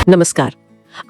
नमस्कार।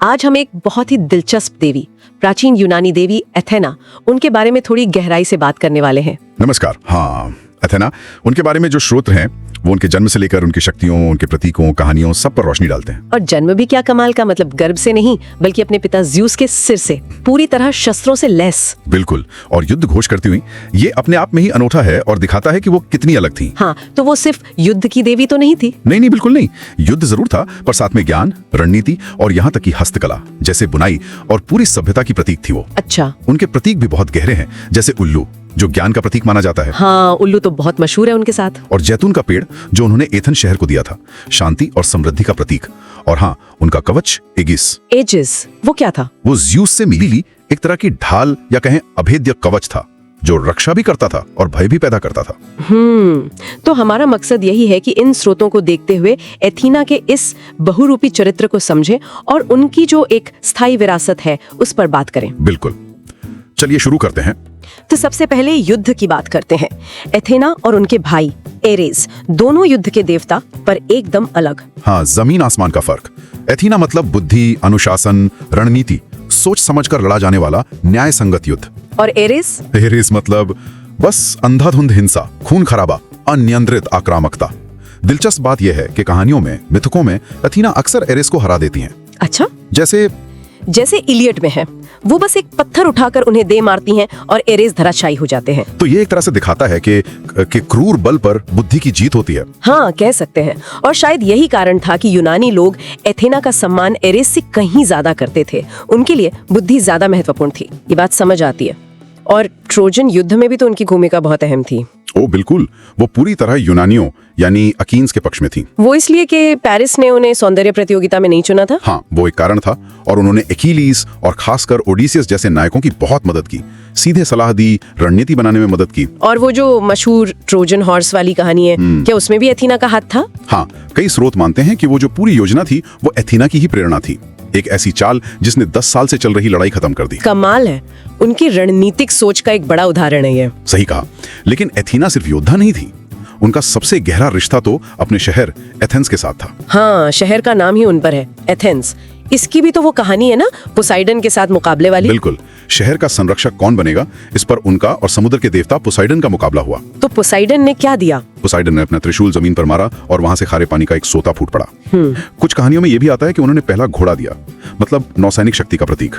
आज हम एक बहुत ही दिलचस्प देवी, प्राचीन यूनानी देवी एथेना, उनके बारे में थोड़ी गहराई से बात करने वाले हैं। नमस्कार। हाँ, एथेना, उनके बारे में जो स्रोत हैं वो उनके जन्म से लेकर उनकी शक्तियों, उनके प्रतीकों, कहानियों सब पर रोशनी डालते हैं। और जन्म भी क्या कमाल का, मतलब गर्भ से नहीं बल्कि अपने पिता ज्यूस के सिर से, पूरी तरह शस्त्रों से लैस। बिल्कुल, और युद्ध घोष करती हुई। ये अपने आप में ही अनोखा है और दिखाता है कि वो कितनी अलग थी। हाँ, तो वो सिर्फ युद्ध की देवी तो नहीं थी। नहीं, बिल्कुल नहीं। युद्ध जरूर था, पर साथ में ज्ञान, रणनीति और यहाँ तक की हस्तकला जैसे बुनाई और पूरी सभ्यता की प्रतीक थी वो। अच्छा। उनके प्रतीक भी बहुत गहरे हैं, जैसे उल्लू जो ज्ञान का प्रतीक माना जाता है। हाँ, उल्लू तो बहुत मशहूर है उनके साथ। और जैतून का पेड़ जो उन्होंने एथन शहर को दिया था, शांति और समृद्धि का प्रतीक। और हाँ, उनका कवच एजिस, वो क्या था? वो ज्यूस से मिली एक तरह की ढाल या कहें अभेद्य कवच था जो रक्षा भी करता था और भय भी पैदा करता था। तो हमारा मकसद यही है कि इन स्रोतों को देखते हुए एथीना के इस बहुरूपी चरित्र को समझें और उनकी जो एक स्थायी विरासत है उस पर बात करें। बिल्कुल, चलिए शुरू करते हैं। तो सबसे पहले युद्ध की बात करते हैं। एथेना और उनके भाई एरेस दोनों युद्ध के देवता, पर एकदम अलग। हाँ, जमीन आसमान का फर्क। एथीना मतलब बुद्धि, अनुशासन, रणनीति, सोच समझकर लड़ा जाने वाला न्याय संगत युद्ध। और एरेस मतलब बस अंधाधुंध हिंसा, खून खराबा, अनियंत्रित आक्रामकता। दिलचस्प बात यह है कि कहानियों में, मिथकों में एथीना अक्सर एरेस को हरा देती हैं। अच्छा, जैसे इलियड में है, वो बस एक पत्थर उठाकर उन्हें दे मारती हैं और एरेस धराशायी हो जाते हैं। तो ये एक तरह से दिखाता है कि क्रूर बल पर बुद्धि की जीत होती है। हाँ, कह सकते हैं। और शायद यही कारण था कि यूनानी लोग एथेना का सम्मान एरेस से कहीं ज्यादा करते थे। उनके लिए बुद्धि ज्यादा महत्वपूर्ण थी। ये बात समझ आती है। और ट्रोजन युद्ध में भी तो उनकी भूमिका बहुत अहम थी। ओ बिल्कुल, वो पूरी तरह यूनानियों यानी अकीन्स के पक्ष में थी। वो इसलिए कि पेरिस ने उन्हें सौंदर्य प्रतियोगिता में नहीं चुना था। हाँ, वो एक कारण था। और उन्होंने एकिलीस और खासकर ओडिसियस जैसे नायकों की बहुत मदद की, सीधे सलाह दी, रणनीति बनाने में मदद की। और वो जो मशहूर ट्रोजन हॉर्स वाली कहानी है, क्या उसमें भी एथीना का हाथ था? हाँ, कई स्रोत मानते हैं कि वो जो पूरी योजना थी वो एथीना की ही प्रेरणा थी। एक ऐसी चाल जिसने 10 साल से चल रही लड़ाई खत्म कर दी। कमाल है, उनकी रणनीतिक सोच का एक बड़ा उदाहरण है ये। सही कहा। लेकिन एथीना सिर्फ योद्धा नहीं थी, उनका सबसे गहरा रिश्ता तो अपने शहर एथेंस के साथ था। हाँ, शहर का नाम ही उन पर है, एथेंस। इसकी भी तो वो कहानी है ना, पोसाइडन के साथ मुकाबले वाली। बिल्कुल, शहर का संरक्षक कौन बनेगा, इस पर उनका और समुद्र के देवता पोसाइडन का मुकाबला हुआ। तो पोसाइडन ने क्या दिया? पोसाइडन ने अपना त्रिशूल जमीन पर मारा और वहां से खारे पानी का एक सोता फूट पड़ा। कुछ कहानियों में यह भी आता है कि उन्होंने पहला घोड़ा दिया, मतलब नौसैनिक शक्ति का प्रतीक।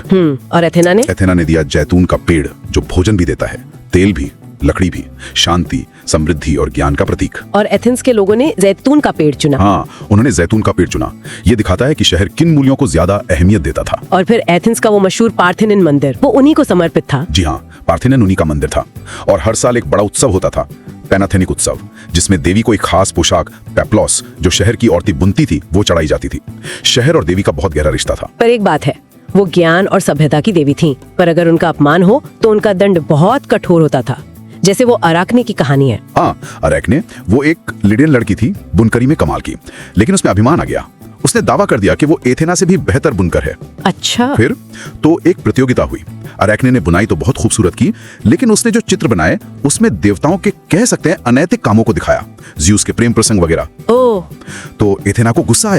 और एथेना ने दिया जैतून का पेड़ जो भोजन भी देता है, तेल भी, लकड़ी भी, शांति, समृद्धि और ज्ञान का प्रतीक। और एथेंस के लोगों ने जैतून का पेड़ चुना। हाँ, उन्होंने जैतून का पेड़ चुना। ये दिखाता है कि शहर किन मूल्यों को ज्यादा अहमियत देता था। और फिर एथेंस का वो मशहूर पार्थेनिन मंदिर, वो उन्हीं को समर्पित था। जी हाँ, पार्थेनिन उन्हीं का मंदिर था। और हर साल एक बड़ा उत्सव होता था, पैनाथेनिक उत्सव, जिसमें देवी को एक खास पोशाक पेप्लोस जो शहर की औरतें बुनती थी वो चढ़ाई जाती थी। शहर और देवी का बहुत गहरा रिश्ता था। पर एक बात है, वो ज्ञान और सभ्यता की देवी थी, पर अगर उनका अपमान हो तो उनका दंड बहुत कठोर होता था, जैसे वो अराकने की कहानी है। हाँ, अराकने वो एक लिडियन लड़की थी, बुनकरी में कमाल की, लेकिन उसमें अभिमान आ गया। उसने दावा कर दिया कि वो एथेना से भी बेहतर बुनकर है। अच्छा। फिर तो एक प्रतियोगिता हुई। अराकने ने बुनाई तो बहुत खूबसूरत की, लेकिन उसने जो चित्र बनाए उसमें देवताओं के, कह सकते हैं, अनैतिक कामों को दिखाया, ज्यूस के प्रेम प्रसंग वगैरह। ओह। तो एथेना को गुस्सा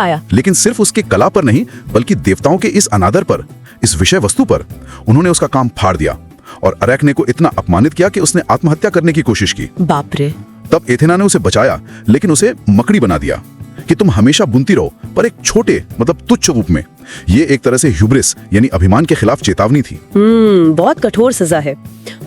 आया। लेकिन सिर्फ उसके कला पर नहीं, बल्कि देवताओं के इस अनादर पर, इस विषय वस्तु पर उन्होंने उसका काम फाड़ दिया और अराकने को इतना अपमानित किया कि उसने आत्महत्या करने की कोशिश की। बाप रे। तब एथेना ने उसे बचाया, लेकिन उसे मकड़ी बना दिया कि तुम हमेशा बुनती रहो, पर एक छोटे, मतलब तुच्छ रूप में। ये एक तरह से ह्यूब्रिस यानी अभिमान के खिलाफ चेतावनी थी। बहुत कठोर सजा है।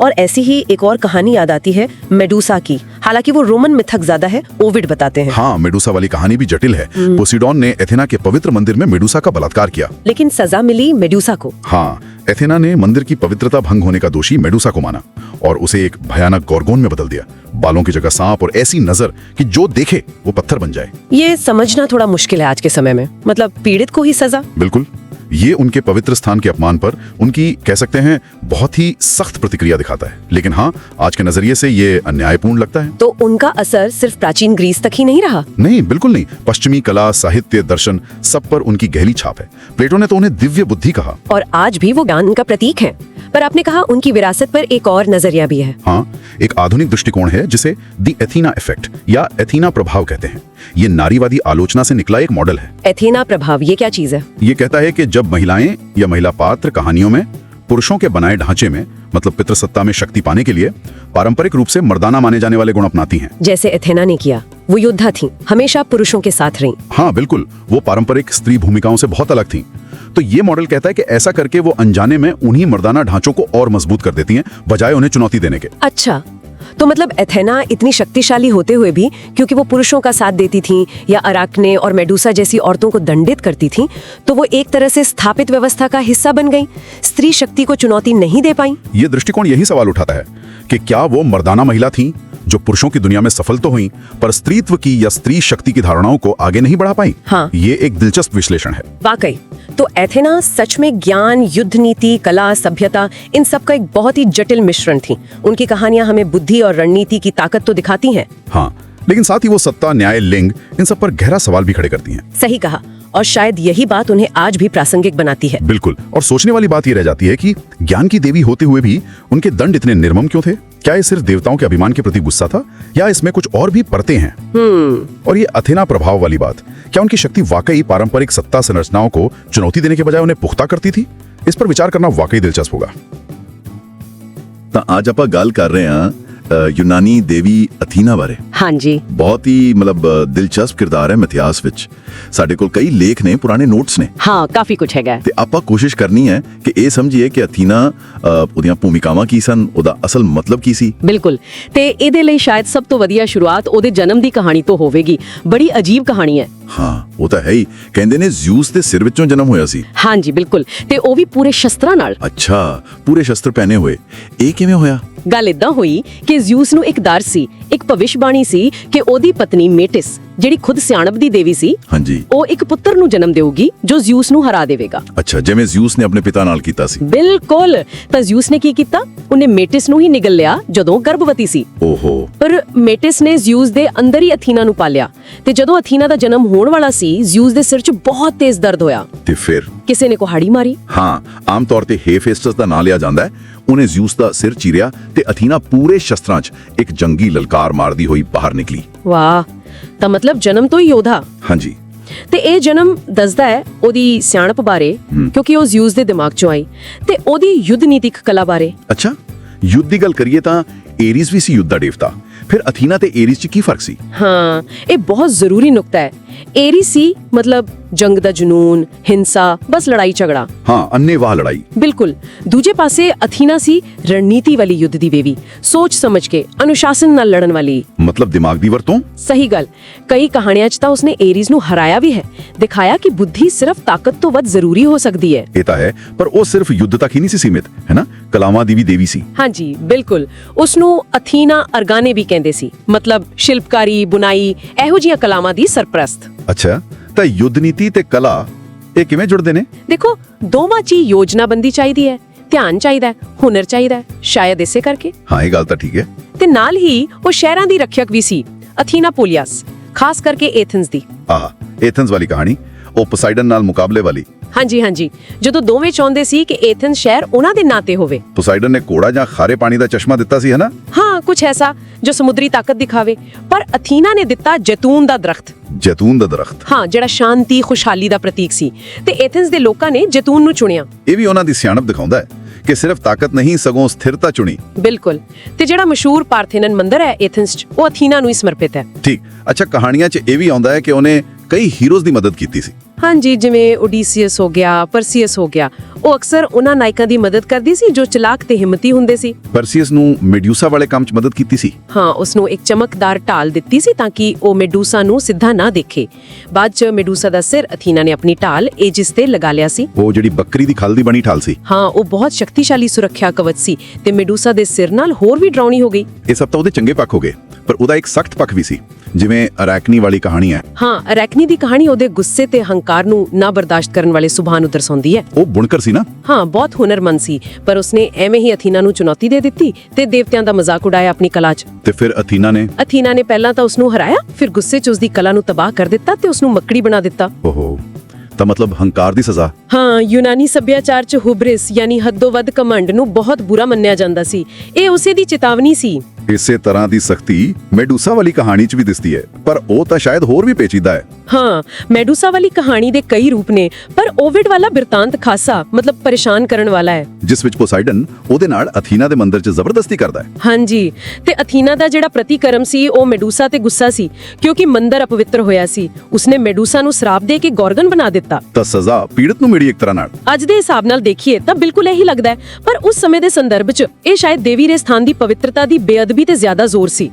और ऐसी ही एक और कहानी याद आती है मेडुसा की। हालांकि वो रोमन मिथक ज्यादा है, ओविड बताते हैं। हाँ, मेडुसा वाली कहानी भी जटिल है। पोसीडोन ने एथेना के पवित्र मंदिर में मेडुसा का बलात्कार किया, लेकिन सजा मिली मेडुसा को। हाँ, एथेना ने मंदिर की पवित्रता भंग होने का दोषी मेडुसा को माना और उसे एक भयानक गोर्गोन में बदल दिया। बालों की जगह सांप और ऐसी नजर कि जो देखे वो पत्थर बन जाए। ये समझना थोड़ा मुश्किल है आज के समय में, मतलब पीड़ित को ही सजा। बिल्कुल, ये उनके पवित्र स्थान के अपमान पर उनकी, कह सकते हैं, बहुत ही सख्त प्रतिक्रिया दिखाता है। लेकिन हाँ, आज के नजरिए से ये अन्यायपूर्ण लगता है। तो उनका असर सिर्फ प्राचीन ग्रीस तक ही नहीं रहा? नहीं, बिल्कुल नहीं। पश्चिमी कला, साहित्य, दर्शन, सब पर उनकी गहरी छाप है। प्लेटो ने तो उन्हें दिव्य बुद्धि कहा। और आज भी वो ज्ञान का प्रतीक है। पर आपने कहा उनकी विरासत पर एक और नजरिया भी है। हाँ, एक आधुनिक दृष्टिकोण है जिसे द एथीना इफेक्ट या एथीना प्रभाव कहते हैं। ये नारीवादी आलोचना से निकला एक मॉडल है। एथीना प्रभाव ये क्या चीज है? ये कहता है कि जब महिलाएं या महिला पात्र कहानियों में पुरुषों के बनाए ढांचे में, मतलब पितृसत्ता में शक्ति पाने के लिए पारंपरिक रूप से मर्दाना माने जाने वाले गुण अपनाती हैं। जैसे एथेना ने किया, वो योद्धा थी, हमेशा पुरुषों के साथ रही। हाँ बिल्कुल, वो पारंपरिक स्त्री भूमिकाओं से बहुत अलग थी। तो ये मॉडल कहता है कि ऐसा करके वो अनजाने में उन्हीं मर्दाना ढांचों को और मजबूत कर देती हैं, बजाय उन्हें चुनौती देने के। अच्छा, तो मतलब एथेना इतनी शक्तिशाली होते हुए भी क्योंकि वो पुरुषों का साथ देती थी या अराकने और मेडुसा जैसी औरतों को दंडित करती थी, तो वो एक तरह से स्थापित व्यवस्था का हिस्सा बन गई, स्त्री शक्ति को चुनौती नहीं दे पाई। ये दृष्टिकोण यही सवाल उठाता है कि क्या वो मर्दाना महिला थी जो पुरुषों की दुनिया में सफल तो हुई, पर स्त्रीत्व की या स्त्री शक्ति की धारणाओं को आगे नहीं बढ़ा पाई। हाँ, ये एक दिलचस्प विश्लेषण है। वाकई, तो एथेना सच में ज्ञान, युद्ध नीति, कला, सभ्यता, इन सब का एक बहुत ही जटिल मिश्रण थी। उनकी कहानियां हमें बुद्धि और रणनीति की ताकत तो दिखाती हैं। हाँ, लेकिन साथ ही वो सत्ता, न्याय, लिंग, इन सब पर गहरा सवाल भी खड़े करती हैं। सही कहा, और शायद यही बात उन्हें आज भी प्रासंगिक बनाती है। बिल्कुल, और सोचने वाली बात ये रह जाती है कि ज्ञान की देवी होते हुए भी उनके दंड इतने निर्मम क्यों थे? क्या ये सिर्फ देवताओं के अभिमान के प्रति गुस्सा था, या इसमें कुछ और भी परतें हैं? और ये अथेना प्रभाव वाली बात, क्या उनकी शक्ति वाकई पारंपरिक सत्ता संरचनाओं को चुनौती देने के बजाय उन्हें पुख्ता करती थी? इस पर विचार करना वाकई दिलचस्प होगा। ਤਾਂ ਅੱਜ ਆਪਾਂ ਗੱਲ ਕਰ ਰਹੇ ਹਾਂ ਯੂਨਾਨੀ ਦੇਵੀ ਅਥੀਨਾ ਬਾਰੇ। हाँ जी, ਬਹੁਤ ਹੀ ਮਤਲਬ ਦਿਲਚਸਪ ਕਿਰਦਾਰ ਹੈ ਮਿਥਿਹਾਸ ਵਿੱਚ। ਸਾਡੇ ਕੋਲ ਕਈ ਲੇਖ ਨੇ, ਪੁਰਾਣੇ ਨੋਟਸ ਨੇ, हाँ काफी कुछ है। ਤੇ ਆਪਾਂ ਕੋਸ਼ਿਸ਼ ਕਰਨੀ ਹੈ ਕਿ ਇਹ ਸਮਝੀਏ ਕਿ ਅਥੀਨਾ ਉਹਦੀਆਂ ਭੂਮਿਕਾਵਾਂ ਕੀ ਸਨ, ਉਹਦਾ ਅਸਲ ਮਤਲਬ ਕੀ ਸੀ। ਬਿਲਕੁਲ, ਤੇ ਇਹਦੇ ਲਈ ਸ਼ਾਇਦ ਸਭ ਤੋਂ ਵਧੀਆ ਸ਼ੁਰੂਆਤ ਉਹਦੇ ਜਨਮ ਦੀ ਕਹਾਣੀ ਤੋਂ ਹੋਵੇਗੀ। ਬੜੀ ਅਜੀਬ ਕਹਾਣੀ ਹੈ। ਹਾਂ, ਉਹ ਤਾਂ ਹੈ ਹੀ। ਕਹਿੰਦੇ ਨੇ ਜ਼ਿਊਸ ਦੇ ਸਿਰ ਵਿੱਚੋਂ ਜਨਮ ਹੋਇਆ ਸੀ। ਹਾਂਜੀ ਬਿਲਕੁਲ, ਤੇ ਉਹ ਵੀ ਪੂਰੇ ਸ਼ਸਤਰਾਂ ਨਾਲ। ਅੱਛਾ, ਪੂਰੇ ਸ਼ਸਤਰ ਪਹਿਨੇ ਹੋਏ। ਇਹ ਕਿਵੇਂ ਹੋਇਆ? ਗੱਲ ਇਦਾਂ ਹੋਈ ਕਿ ਜ਼ਿਊਸ ਨੂੰ ਇੱਕ ਦਰ ਸੀ, ਇੱਕ ਭਵਿਸ਼ਬਾਣੀ ਸੀ ਕਿ ਉਹਦੀ ਪਤਨੀ ਮੇਟਿਸ, ਜਿਹੜੀ ਖੁਦ ਸਿਆਣਪ ਦੀ ਦੇਵੀ ਸੀ, ਹਾਂਜੀ, ਉਹ ਇੱਕ ਪੁੱਤਰ ਨੂੰ ਜਨਮ ਦੇਊਗੀ ਜੋ ਜ਼ਿਊਸ ਨੂੰ ਹਰਾ ਦੇਵੇਗਾ। ਅੱਛਾ, ਜਿਵੇਂ ਜ਼ਿਊਸ ਨੇ ਆਪਣੇ ਪਿਤਾ ਨਾਲ ਕੀਤਾ ਸੀ। ਬਿਲਕੁਲ, ਤਾਂ ਜ਼ਿਊਸ ਨੇ ਕੀ ਕੀਤਾ? ਉਹਨੇ ਮੇਟਿਸ ਨੂੰ ਹੀ ਨਿਗਲ ਲਿਆ ਜਦੋਂ ਗਰਭਵਤੀ ਸੀ। ਓਹੋ। ਪਰ ਮੇਟਿਸ ਨੇ ਜ਼ਿਊਸ ਦੇ ਅੰਦਰ ਹੀ ਅਥੀਨਾ ਨੂੰ ਪਾਲਿਆ, ਤੇ ਜਦੋਂ ਅਥੀਨਾ ਦਾ ਜਨਮ ਹੋਣ ਵਾਲਾ ਸੀ, ਜ਼ਿਊਸ ਦੇ ਸਿਰ 'ਚ ਬਹੁਤ ਤੇਜ਼ ਦਰਦ ਹੋਇਆ ਤੇ ਫਿਰ ਕਿਸੇ ਨੇ ਕੁਹਾੜੀ ਮਾਰੀ। ਹਾਂ, ਆਮ ਤੌਰ ਤੇ ਹੇਫੇਸਟਸ ਦਾ ਨਾਂ ਲਿਆ ਜਾਂਦਾ ਹੈ। ਉਹਨੇ ਜ਼ਿਊਸ ਦਾ ਸਿਰ ਚੀਰਿਆ ਤੇ ਅਥੀਨਾ ਪੂਰੇ ਸ਼ਸਤਰਾਂ 'ਚ ਇੱਕ ਜੰਗੀ ਲਲਕਾਰ ਮਾਰਦੀ ਹੋਈ ਬਾਹਰ ਨਿਕਲੀ। ਵਾਹ, ਤਾਂ ਮਤਲਬ ਜਨਮ ਤੋਂ ਹੀ ਯੋਧਾ। ਹਾਂਜੀ, ਤੇ ਇਹ ਜਨਮ ਦੱਸਦਾ ਹੈ ਉਹਦੀ ਸਿਆਣਪ ਬਾਰੇ, ਕਿਉਂਕਿ ਉਹ ਜ਼ਿਊਸ ਦੇ ਦਿਮਾਗ 'ਚੋਂ ਆਈ, ਤੇ ਉਹਦੀ ਯੁੱਧ ਨੀਤਿਕ ਕਲਾ ਬਾਰੇ। ਅੱਛਾ, ਯੁੱਧ ਦੀ ਗੱਲ ਕਰੀਏ ਤਾਂ ਏਰੀਸ ਵੀ ਸੀ ਯੁੱਧ ਦਾ ਦੇਵਤਾ। ਫਿਰ ਅਥੀਨਾ ਤੇ ਏਰੀਸ 'ਚ ਕੀ ਫਰਕ ਸੀ? ਹਾਂ, ਇਹ ਬਹੁਤ ਜ਼ਰੂਰੀ ਨੁਕਤਾ ਹੈ। ਏਰੀਸ ਸੀ ਮਤਲਬ ਜੰਗ ਦਾ ਜਨੂਨ, ਹਿੰਸਾ, ਬਸ ਲੜਾਈ ਝਗੜਾ। हाँ, अन्नेवाह लड़ाई। ਬਿਲਕੁਲ। ਦੂਜੇ ਪਾਸੇ ਅਥੀਨਾ ਸੀ ਰਣਨੀਤੀ ਵਾਲੀ ਯੁੱਧ ਦੀ ਦੇਵੀ, ਸੋਚ ਸਮਝ ਕੇ, ਅਨੁਸ਼ਾਸਨ ਨਾਲ ਲੜਨ ਵਾਲੀ। मतलब दिमाग दी वरतों। ਸਹੀ ਗੱਲ। ਕਈ ਕਹਾਣੀਆਂ 'ਚ ਤਾਂ ਉਸਨੇ ਏਰੀਸ ਨੂੰ ਹਰਾਇਆ ਵੀ ਹੈ, ਦਿਖਾਇਆ ਕਿ ਬੁੱਧੀ ਸਿਰਫ ਤਾਕਤ ਤੋਂ ਵੱਧ ਜ਼ਰੂਰੀ ਹੋ ਸਕਦੀ ਹੈ। ਇਹ ਤਾਂ ਹੈ, ਪਰ ਉਹ ਸਿਰਫ ਯੁੱਧ ਤੱਕ ਹੀ ਨਹੀਂ ਸੀ ਸੀਮਿਤ, ਹੈ ਨਾ? ਕਲਾਵਾਂ ਦੀ ਵੀ ਦੇਵੀ ਸੀ। ਹਾਂਜੀ ਬਿਲਕੁਲ। ਉਸਨੂੰ ਅਥੀਨਾ ਅਰਗਾਨੇ ਵੀ ਕਹਿੰਦੇ ਸੀ, ਮਤਲਬ ਸ਼ਿਲਪਕਾਰੀ, ਬੁਨਾਈ, ਇਹੋ ਜਿਹੀਆਂ ਕਲਾਵਾਂ ਦੀ ਸਰਪ੍ਰਸਤ। ਅੱਛਾ, ਤਾਂ ਯੁੱਧ ਨੀਤੀ ਤੇ ਕਲਾ ਇਹ ਕਿਵੇਂ ਜੁੜਦੇ ਨੇ? ਦੇਖੋ, ਦੋਵਾਂ 'ਚ ਹੀ ਯੋਜਨਾਬੰਦੀ ਚਾਹੀਦੀ ਹੈ, ਧਿਆਨ ਚਾਹੀਦਾ ਹੈ, ਹੁਨਰ ਚਾਹੀਦਾ ਹੈ, ਸ਼ਾਇਦ ਇਸੇ ਕਰਕੇ। ਹਾਂ, ਇਹ ਗੱਲ ਤਾਂ ਠੀਕ ਹੈ। ਤੇ ਨਾਲ ਹੀ ਉਹ ਸ਼ਹਿਰਾਂ ਦੀ ਰੱਖਿਅਕ ਵੀ ਸੀ, ਅਥੀਨਾ ਪੋਲੀਅਸ, ਖਾਸ ਕਰਕੇ ਐਥਨਸ ਦੀ। ਆਹ, ਐਥਨਸ ਵਾਲੀ ਕਹਾਣੀ, ਉਹ ਪੋਸਾਈਡਨ ਨਾਲ ਮੁਕਾਬਲੇ ਵਾਲੀ। ਹਾਂਜੀ ਹਾਂਜੀ, ਜਦੋਂ ਦੋਵੇਂ ਚਾਹੁੰਦੇ ਸੀ ਕਿ ਐਥਨਸ ਸ਼ਹਿਰ ਉਹਨਾਂ ਦੇ ਨਾਂ ਤੇ ਹੋਵੇ। ਪੋਸਾਈਡਨ ਨੇ ਘੋੜਾ ਜਾਂ ਖਾਰੇ ਪਾਣੀ ਦਾ ਚਸ਼ਮਾ ਦਿੱਤਾ ਸੀ, ਹੈ ਨਾ? ਹਾਂ, ਕੁਝ ਐਸਾ ਜੋ ਸਮੁੰਦਰੀ ਤਾਕਤ ਦਿਖਾਵੇ, ਪਰ ਅਥੀਨਾ ਨੇ ਦਿੱਤਾ ਜੈਤੂਨ ਦਾ ਦਰਖਤ। ਜੈਤੂਨ ਦਾ ਦਰਖਤ। ਹਾਂ, ਜਿਹੜਾ ਸ਼ਾਂਤੀ, ਖੁਸ਼ਹਾਲੀ ਦਾ ਪ੍ਰਤੀਕ ਸੀ, ਤੇ ਐਥਨਸ ਦੇ ਲੋਕਾਂ ਨੇ ਜੈਤੂਨ ਨੂੰ ਚੁਣਿਆ। ਇਹ ਵੀ ਉਹਨਾਂ ਦੀ ਸਿਆਣਪ ਦਿਖਾਉਂਦਾ ਹੈ ਕਿ ਸਿਰਫ ਤਾਕਤ ਨਹੀਂ, ਸਗੋਂ ਸਥਿਰਤਾ ਚੁਣੀ। ਬਿਲਕੁਲ। ਤੇ ਜਿਹੜਾ ਮਸ਼ਹੂਰ ਪਾਰਥੇਨਨ ਮੰਦਿਰ ਹੈ ਐਥਨਸ 'ਚ, ਉਹ ਅਥੀਨਾ ਨੂੰ ਹੀ ਸਮਰਪਿਤ ਹੈ। ਠੀਕ। ਅੱਛਾ, ਕਹਾਣੀਆਂ 'ਚ ਇਹ ਵੀ ਆਉਂਦਾ ਹੈ ਕਿ ਉਹਨੇ ਕਈ ਹੀਰੋਜ਼ ਦੀ ਮਦਦ ਕੀਤੀ ਸੀ। ਹਾਂਜੀ, ਜਿਵੇਂ ਓਡੀਸੀਅਸ ਹੋ ਗਿਆ, ਪਰਸੀਅਸ ਹੋ ਗਿਆ, ਉਹ ਅਕਸਰ ਉਹਨਾਂ ਨਾਇਕਾਂ ਦੀ ਮਦਦ ਕਰਦੀ ਸੀ ਜੋ ਚਲਾਕ ਤੇ ਹਿੰਮਤੀ ਹੁੰਦੇ ਸੀ। ਪਰਸੀਅਸ ਨੂੰ ਮੈਡੂਸਾ ਵਾਲੇ ਕੰਮ 'ਚ ਮਦਦ ਕੀਤੀ ਸੀ। ਹਾਂ, ਉਸਨੂੰ ਇੱਕ ਚਮਕਦਾਰ ਢਾਲ ਦਿੱਤੀ ਸੀ ਤਾਂ ਕਿ ਉਹ ਮੈਡੂਸਾ ਨੂੰ ਸਿੱਧਾ ਨਾ ਦੇਖੇ। ਬਾਅਦ 'ਚ ਮੈਡੂਸਾ ਦਾ ਸਿਰ ਅਥੀਨਾ ਨੇ ਆਪਣੀ ਢਾਲ ਏਜਿਸ ਤੇ ਲਗਾ ਲਿਆ ਸੀ। ਉਹ ਜਿਹੜੀ ਬੱਕਰੀ ਦੀ ਖਲ ਦੀ ਬਣੀ ਢਾਲ ਸੀ। ਹਾਂ, ਉਹ ਬਹੁਤ ਸ਼ਕਤੀਸ਼ਾਲੀ ਸੁਰੱਖਿਆ ਕਵਚ ਸੀ, ਤੇ ਮੈਡੂਸਾ ਦੇ ਸਿਰ ਨਾਲ ਹੋਰ ਵੀ ਡਰਾਉਣੀ ਹੋ ਗਈ। ਇਹ ਸਭ ਤਾਂ ਉਹਦੇ ਚੰਗੇ ਪੱਖ ਹੋ ਗਏ, ਪਰ ਉਹਦਾ ਇੱਕ ਸਖਤ ਪੱਖ ਵੀ ਸੀ, ਜਿਵੇਂ ਅਰੈਕਨੀ ਵਾਲੀ ਕਹਾਣੀ ਹੈ। ਹਾਂ, ਅਰੈਕਨੀ ਦੀ ਕਹਾਣੀ ਉਹਦੇ ਗੁੱਸੇ ਤੇ ਹੰਕਾਰ ਨੂੰ ਨਾ ਬਰਦਾਸ਼ਤ ਕਰਨ ਵਾਲੇ ਸੁਭਾਅ ਨੂੰ ਦਰਸਾਉਂਦੀ ਹੈ। ਉਹ ਬੁਣਕਰ ਸੀ ਨਾ? ਹਾਂ, ਬਹੁਤ ਹੁਨਰਮੰਦ ਸੀ, ਪਰ ਉਸਨੇ ਐਵੇਂ ਹੀ ਅਥੀਨਾ ਨੂੰ ਚੁਣੌਤੀ ਦੇ ਦਿੱਤੀ ਤੇ ਦੇਵਤਿਆਂ ਦਾ ਮਜ਼ਾਕ ਉਡਾਇਆ ਆਪਣੀ ਕਲਾ 'ਚ। ਤੇ ਫਿਰ ਅਥੀਨਾ ਨੇ ਪਹਿਲਾਂ ਤਾਂ ਉਸਨੂੰ ਹਰਾਇਆ, ਫਿਰ ਗੁੱਸੇ 'ਚ ਉਸਦੀ ਕਲਾ ਨੂੰ ਤਬਾਹ ਕਰ ਦਿੱਤਾ ਤੇ ਉਸਨੂੰ ਮੱਕੜੀ ਬਣਾ ਦਿੱਤਾ। ਓਹੋ, ਤਾਂ ਮਤਲਬ ਹੰਕਾਰ ਦੀ ਸਜ਼ਾ। ਹਾਂ, ਯੂਨਾਨੀ ਸੱਭਿਆਚਾਰ 'ਚ ਹੁਬਰਿਸ ਯਾਨੀ ਹੱਦੋਂ-ਵੱਧ ਘਮੰਡ ਨੂੰ ਬਹੁਤ ਬੁਰਾ ਮੰਨਿਆ ਜਾਂਦਾ ਸੀ। ਇਹ ਉਸੇ ਦੀ ਚੇਤਾਵਨੀ ਸੀ। ਇਸੇ ਤਰ੍ਹਾਂ ਦੀ ਸਖਤੀ ਮੈਡੂਸਾ ਵਾਲੀ ਕਹਾਣੀ 'ਚ ਵੀ ਦਿਸਦੀ ਹੈ, ਪਰ ਉਹ ਤਾਂ ਸ਼ਾਇਦ ਹੋਰ ਵੀ ਪੇਚੀਦਾ ਹੈ। ਹਾਂ, ਮੈਡੂਸਾ ਵਾਲੀ ਕਹਾਣੀ ਦੇ ਕਈ ਰੂਪ ਨੇ, ਪਰ ਓਵਿਡ ਵਾਲਾ ਬਿਰਤਾਂਤ ਖਾਸਾ ਮਤਲਬ ਪਰੇਸ਼ਾਨ ਕਰਨ ਵਾਲਾ ਹੈ। ਜਿਸ ਵਿੱਚ ਪੋਸਾਈਡਨ ਉਹਦੇ ਨਾਲ ਅਥੀਨਾ ਦੇ ਮੰਦਿਰ 'ਚ ਜ਼ਬਰਦਸਤੀ ਕਰਦਾ ਹੈ। ਹਾਂਜੀ, ਤੇ ਅਥੀਨਾ ਦਾ ਜਿਹੜਾ ਪ੍ਰਤੀਕਰਮ ਸੀ ਉਹ ਮੈਡੂਸਾ ਤੇ ਗੁੱਸਾ ਸੀ, ਕਿਉਂਕਿ ਮੰਦਿਰ ਅਪਵਿੱਤਰ ਹੋਇਆ ਸੀ। ਉਸਨੇ ਮੈਡੂਸਾ ਨੂੰ ਸ਼ਰਾਪ ਦੇ ਕੇ ਗੋਰਗਨ ਬਣਾ ਦਿੱਤਾ। ਤਾਂ ਸਜ਼ਾ ਪੀੜਤ ਨੂੰ ਮਿਲੀ ਇੱਕ ਤਰ੍ਹਾਂ ਨਾਲ। ਅੱਜ ਦੇ ਹਿਸਾਬ ਨਾਲ ਦੇਖੀਏ ਤਾਂ ਬਿਲਕੁਲ ਇਹੀ ਲੱਗਦਾ ਹੈ, ਪਰ ਉਸ ਸਮੇਂ ਦੇ ਸੰਦਰਭ 'ਚ ਇਹ ਸ਼ਾਇਦ ਦੇਵੀ ਦੇ ਸਥਾਨ ਦੀ ਪਵਿੱਤਰਤਾ ਦੀ ਬੇਅਦਬੀ ਤੇ ਜ਼ਿਆਦਾ ਜ਼ੋਰ ਸੀ।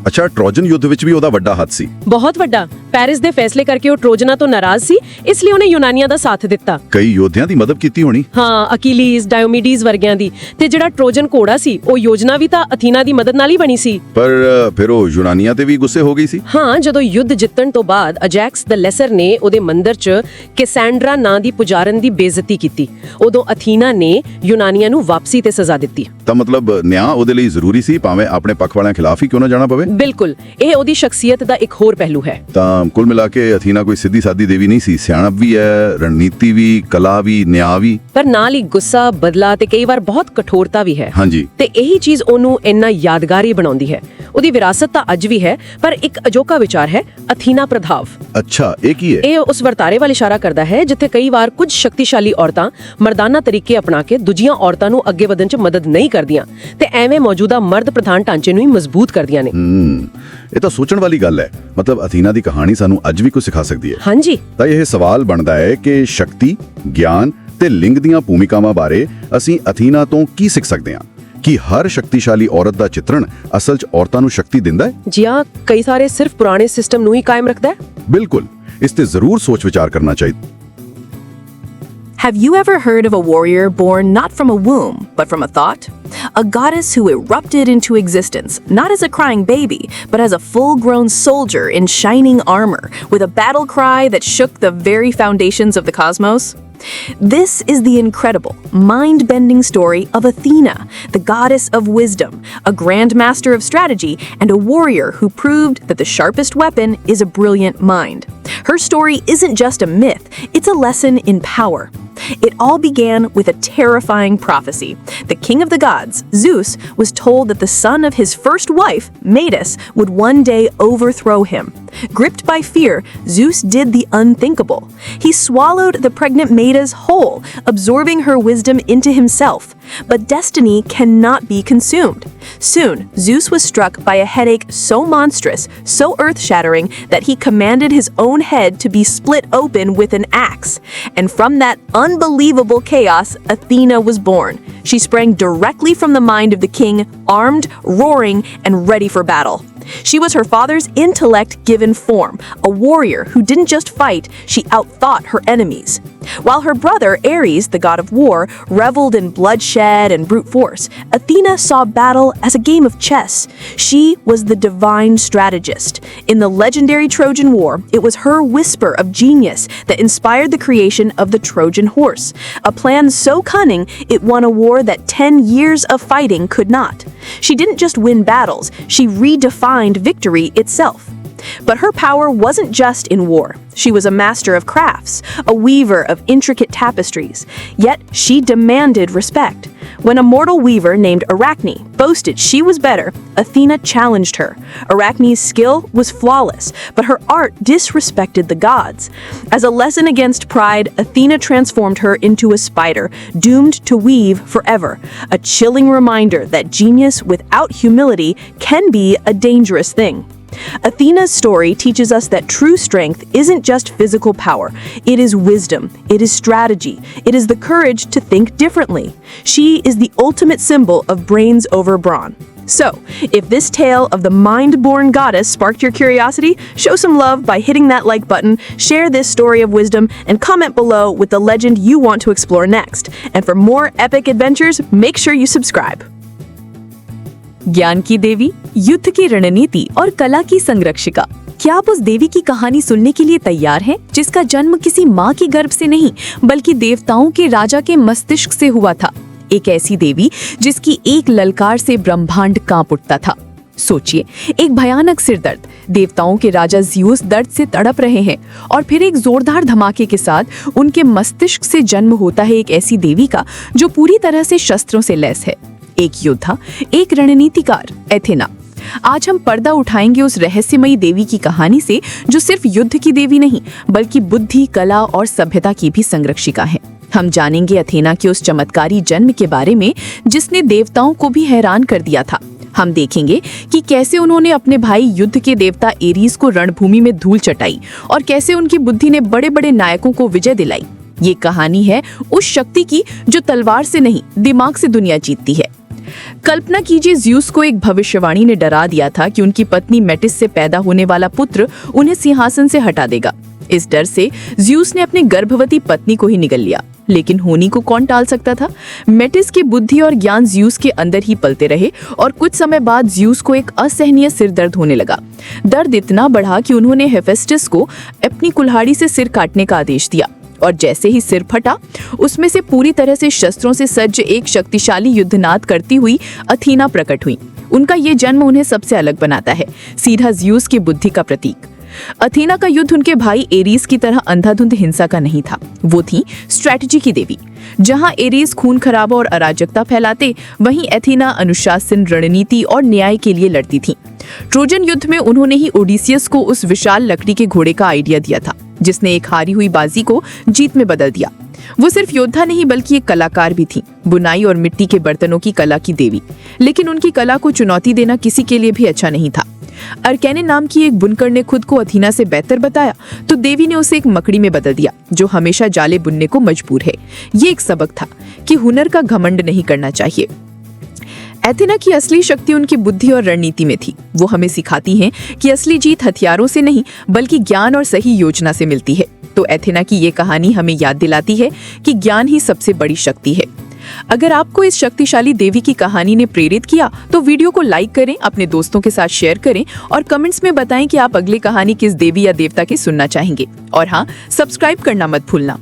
ਅੱਛਾ, ਟਰੋਜਨ ਯੁੱਧ ਵਿੱਚ ਵੀ ਉਹਦਾ ਵੱਡਾ ਹੱਥ ਸੀ। ਬਹੁਤ ਵੱਡਾ। ਪੈਰਿਸ ਦੇ ਫੈਸਲੇ ਕਰਕੇ ਉਹ ਟਰੋਜਨਾਂ ਤੋਂ ਨਾਰਾਜ਼ ਸੀ, ਇਸ ਲਈ ਉਹਨੇ ਯੂਨਾਨੀਆਂ ਦਾ ਸਾਥ ਦਿੱਤਾ। ਕਈ ਯੋਧਿਆਂ ਦੀ ਮਦਦ ਕੀਤੀ ਹੋਣੀ। ਹਾਂ, ਅਕੀਲੀਜ਼, ਡਾਇਓਮੀਡੀਜ਼ ਵਰਗਿਆਂ ਦੀ। ਤੇ ਜਿਹੜਾ ਟਰੋਜਨ ਘੋੜਾ ਸੀ ਉਹ ਯੋਜਨਾ ਵੀ ਤਾਂ ਅਥੀਨਾ ਦੀ ਮਦਦ ਨਾਲ ਹੀ ਬਣੀ ਸੀ। ਪਰ ਫਿਰ ਉਹ ਯੂਨਾਨੀਆਂ ਤੇ ਵੀ ਗੁੱਸੇ ਹੋ ਗਈ ਸੀ। ਹਾਂ, ਜਦੋਂ ਯੁੱਧ ਜਿੱਤਣ ਤੋਂ ਬਾਅਦ ਅਜੈਕਸ ਦ ਲੈਸਰ ਨੇ ਉਹਦੇ ਮੰਦਿਰ 'ਚ ਕੈਸੈਂਡਰਾ ਨਾਂ ਦੀ ਪੁਜਾਰਨ ਦੀ ਬੇਇੱਜ਼ਤੀ ਕੀਤੀ, ਉਦੋਂ ਅਥੀਨਾ ਨੇ ਯੂਨਾਨੀਆਂ ਨੂੰ ਵਾਪਸੀ ਤੇ ਸਜ਼ਾ ਦਿੱਤੀ। ਤਾਂ ਮਤਲਬ ਨਿਆਂ ਉਹਦੇ ਲਈ ਜ਼ਰੂਰੀ ਸੀ, ਭਾਵੇਂ ਆਪਣੇ ਪੱਖ ਵਾਲਿਆਂ ਖਿਲਾਫ ਹੀ ਕਿਉਂ ਨਾ ਜਾਣਾ ਪਵੇ। ਬਿਲਕੁਲ, ਇਹ ਉਹਦੀ ਸ਼ਖਸੀਅਤ ਦਾ ਇੱਕ ਹੋਰ ਪਹਿਲੂ ਹੈ। ਤਾਂ ਕੁੱਲ ਮਿਲਾ ਕੇ ਅਥੀਨਾ ਕੋਈ ਸਿੱਧੀ ਸਾਦੀ ਦੇਵੀ ਨਹੀਂ ਸੀ। ਸਿਆਣਪ ਵੀ ਹੈ, ਰਣਨੀਤੀ ਵੀ, ਕਲਾ ਵੀ, ਨਿਆਂ ਵੀ, ਪਰ ਨਾਲ ਹੀ ਗੁੱਸਾ, ਬਦਲਾ ਤੇ ਕਈ ਵਾਰ ਬਹੁਤ ਕਠੋਰਤਾ ਵੀ ਹੈ। ਹਾਂਜੀ। ਤੇ ਇਹੀ ਚੀਜ਼ ਉਹਨੂੰ ਇੰਨਾ ਯਾਦਗਾਰੀ ਬਣਾਉਂਦੀ ਹੈ। ਉਹਦੀ ਵਿਰਾਸਤ ਤਾਂ ਅੱਜ ਵੀ ਹੈ, ਪਰ ਇੱਕ ਅਜੋਕਾ ਵਿਚਾਰ ਹੈ ਅਥੀਨਾ ਪ੍ਰਭਾਵ। ਅੱਛਾ, ਇਹ ਕੀ ਹੈ? ਇਹ ਉਸ ਵਰਤਾਰੇ ਵੱਲ ਇਸ਼ਾਰਾ ਕਰਦਾ ਹੈ ਜਿੱਥੇ ਕਈ ਵਾਰ ਕੁਝ ਸ਼ਕਤੀਸ਼ਾਲੀ ਔਰਤਾਂ ਮਰਦਾਨਾ ਤਰੀਕੇ ਅਪਣਾ ਕੇ ਦੂਜੀਆਂ ਔਰਤਾਂ ਨੂੰ ਅੱਗੇ ਵਧਣ 'ਚ ਮਦਦ ਨਹੀਂ ਕਰਦੀਆਂ ਤੇ ਐਵੇਂ ਮੌਜੂਦਾ ਮਰਦ ਪ੍ਰਧਾਨ ਢਾਂਚੇ ਨੂੰ ਹੀ ਮਜ਼ਬੂਤ ਕਰਦੀਆਂ ਨੇ। ਇਹ ਤਾਂ ਸੋਚਣ ਵਾਲੀ ਗੱਲ ਹੈ। ਮਤਲਬ ਅਥੀਨਾ ਦੀ ਕਹਾਣੀ ਸਾਨੂੰ ਅੱਜ ਵੀ ਕੁਝ ਸਿਖਾ ਸਕਦੀ ਹੈ। ਹਾਂਜੀ। ਤਾਂ ਇਹ ਸਵਾਲ ਬਣਦਾ ਹੈ ਕਿ ਸ਼ਕਤੀ, ਗਿਆਨ ਤੇ ਲਿੰਗ ਦੀਆਂ ਭੂਮਿਕਾਵਾਂ ਬਾਰੇ ਅਸੀਂ ਅਥੀਨਾ ਤੋਂ ਕੀ ਸਿੱਖ ਸਕਦੇ ਹਾਂ? ਕਿ ਹਰ ਸ਼ਕਤੀਸ਼ਾਲੀ ਔਰਤ ਦਾ ਚਿੱਤਰਣ ਅਸਲ 'ਚ ਔਰਤਾਂ ਨੂੰ ਸ਼ਕਤੀ ਦਿੰਦਾ ਹੈ? ਜੀ ਹਾਂ, ਕਈ ਸਾਰੇ ਸਿਰਫ ਪੁਰਾਣੇ ਸਿਸਟਮ ਨੂੰ ਹੀ ਕਾਇਮ ਰੱਖਦਾ ਹੈ। ਬਿਲਕੁਲ, ਇਸ ਤੇ ਜ਼ਰੂਰ ਸੋਚ ਵਿਚਾਰ ਕਰਨਾ ਚਾਹੀਦਾ। Have you ever heard of a warrior born not from a womb, but from a thought? A goddess who erupted into existence, not as a crying baby, but as a full-grown soldier in shining armor, with a battle cry that shook the very foundations of the cosmos? This is the incredible, mind-bending story of Athena, the goddess of wisdom, a grand master of strategy, and a warrior who proved that the sharpest weapon is a brilliant mind. Her story isn't just a myth, it's a lesson in power. It all began with a terrifying prophecy. The king of the gods, Zeus, was told that the son of his first wife, Metis, would one day overthrow him. Gripped by fear, Zeus did the unthinkable. He swallowed the pregnant Metis whole, absorbing her wisdom into himself. But destiny cannot be consumed. Soon, Zeus was struck by a headache so monstrous, so earth-shattering, that he commanded his own head to be split open with an axe. And from that unbelievable chaos, Athena was born. She sprang directly from the mind of the king, armed, roaring, and ready for battle. She was her father's intellect given form, a warrior who didn't just fight, she outthought her enemies. While her brother, Ares, the god of war, reveled in bloodshed and brute force, Athena saw battle as a game of chess. She was the divine strategist. In the legendary Trojan War, it was her whisper of genius that inspired the creation of the Trojan horse, a plan so cunning it won a war that 10 years of fighting could not. She didn't just win battles, she redefined victory itself. But her power wasn't just in war. She was a master of crafts, a weaver of intricate tapestries. Yet she demanded respect. When a mortal weaver named Arachne boasted she was better, Athena challenged her. Arachne's skill was flawless, but her art disrespected the gods. As a lesson against pride, Athena transformed her into a spider, doomed to weave forever. A chilling reminder that genius without humility can be a dangerous thing. Athena's story teaches us that true strength isn't just physical power. It is wisdom. It is strategy. It is the courage to think differently. She is the ultimate symbol of brains over brawn. So, if this tale of the mind-born goddess sparked your curiosity, show some love by hitting that like button, share this story of wisdom, and comment below with the legend you want to explore next. And for more epic adventures, make sure you subscribe. ज्ञान की देवी, युद्ध की रणनीति और कला की संरक्षिका। क्या आप उस देवी की कहानी सुनने के लिए तैयार हैं, जिसका जन्म किसी माँ के गर्भ से नहीं बल्कि देवताओं के राजा के मस्तिष्क से हुआ था? एक ऐसी देवी जिसकी एक ललकार से ब्रह्मांड कांप उठता था। सोचिए, एक भयानक सिरदर्द, देवताओं के राजा ज़्यूस दर्द से तड़प रहे हैं और फिर एक जोरदार धमाके के साथ उनके मस्तिष्क से जन्म होता है एक ऐसी देवी का जो पूरी तरह से शस्त्रों से लैस है, एक योद्धा, एक रणनीतिकार, एथेना। आज हम पर्दा उठाएंगे उस रहस्यमयी देवी की कहानी से जो सिर्फ युद्ध की देवी नहीं बल्कि बुद्धि, कला और सभ्यता की भी संरक्षिका है। हम जानेंगे अथेना के उस चमत्कारी जन्म के बारे में जिसने देवताओं को भी हैरान कर दिया था। हम देखेंगे कि कैसे उन्होंने अपने भाई युद्ध के देवता एरीज को रणभूमि में धूल चटाई और कैसे उनकी बुद्धि ने बड़े बड़े नायकों को विजय दिलाई। ये कहानी है उस शक्ति की जो तलवार से नहीं दिमाग से दुनिया जीतती है। कल्पना कीजिए, ज़्यूस को एक भविष्यवाणी ने डरा दिया था कि उनकी पत्नी मेटिस से पैदा होने वाला पुत्र उन्हें सिंहासन से हटा देगा। इस डर से ज़्यूस ने अपनी गर्भवती पत्नी को ही निगल लिया, लेकिन होनी को कौन टाल सकता था। मेटिस की बुद्धि और ज्ञान ज़्यूस के अंदर ही पलते रहे और कुछ समय बाद ज़्यूस को एक असहनीय सिर दर्द होने लगा। दर्द इतना बढ़ा कि उन्होंने हेफेस्टस को अपनी कुल्हाड़ी से सिर काटने का आदेश दिया और जैसे ही सिर फटा, उसमें से पूरी तरह से शस्त्रों से सज्ज एक शक्तिशाली युद्धनाद करती हुई अथीना प्रकट हुई। उनका ये जन्म उन्हें सबसे अलग बनाता है, सीधा ज़्यूस की बुद्धि का प्रतीक। अथीना का युद्ध उनके भाई एरीज की तरह अंधाधुंध हिंसा का नहीं था, वो थी स्ट्रैटेजी की देवी। जहां एरीज खून खराबा और अराजकता फैलाते, वहीं अथीना अनुशासन, रणनीति और न्याय के लिए लड़ती थी। ट्रोजन युद्ध में उन्होंने ही ओडिसियस को उस विशाल लकड़ी के घोड़े का आइडिया दिया था जिसने एक हारी हुई बाजी को जीत में बदल दिया। वो सिर्फ योद्धा नहीं बल्कि एक कलाकार भी थी, बुनाई और मिट्टी के बर्तनों की कला की देवी। लेकिन उनकी कला को चुनौती देना किसी के लिए भी अच्छा नहीं था। अर्केने नाम की एक बुनकर ने खुद को अथीना से बेहतर बताया तो देवी ने उसे एक मकड़ी में बदल दिया जो हमेशा जाले बुनने को मजबूर है। ये एक सबक था कि हुनर का घमंड नहीं करना चाहिए। एथेना की असली शक्ति उनकी बुद्धि और रणनीति में थी। वो हमें सिखाती हैं कि असली जीत हथियारों से नहीं बल्कि ज्ञान और सही योजना से मिलती है। तो एथेना की ये कहानी हमें याद दिलाती है कि ज्ञान ही सबसे बड़ी शक्ति है। अगर आपको इस शक्तिशाली देवी की कहानी ने प्रेरित किया तो वीडियो को लाइक करें, अपने दोस्तों के साथ शेयर करें और कमेंट्स में बताएं कि आप अगली कहानी किस देवी या देवता की सुनना चाहेंगे। और हाँ, सब्सक्राइब करना मत भूलना।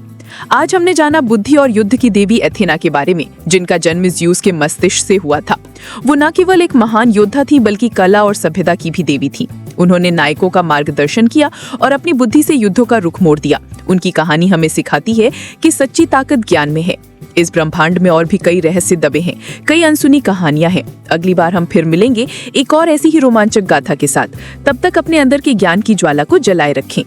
आज हमने जाना बुद्धि और युद्ध की देवी एथेना के बारे में, जिनका जन्म ज़्यूस के मस्तिष्क से हुआ था। वो न केवल एक महान योद्धा थी बल्कि कला और सभ्यता की भी देवी थी। उन्होंने नायकों का मार्गदर्शन किया और अपनी बुद्धि से युद्धों का रुख मोड़ दिया। उनकी कहानी हमें सिखाती है कि सच्ची ताकत ज्ञान में है। इस ब्रह्मांड में और भी कई रहस्य दबे हैं, कई अनसुनी कहानियां हैं। अगली बार हम फिर मिलेंगे एक और ऐसी ही रोमांचक गाथा के साथ। तब तक अपने अंदर के ज्ञान की ज्वाला को जलाए रखें।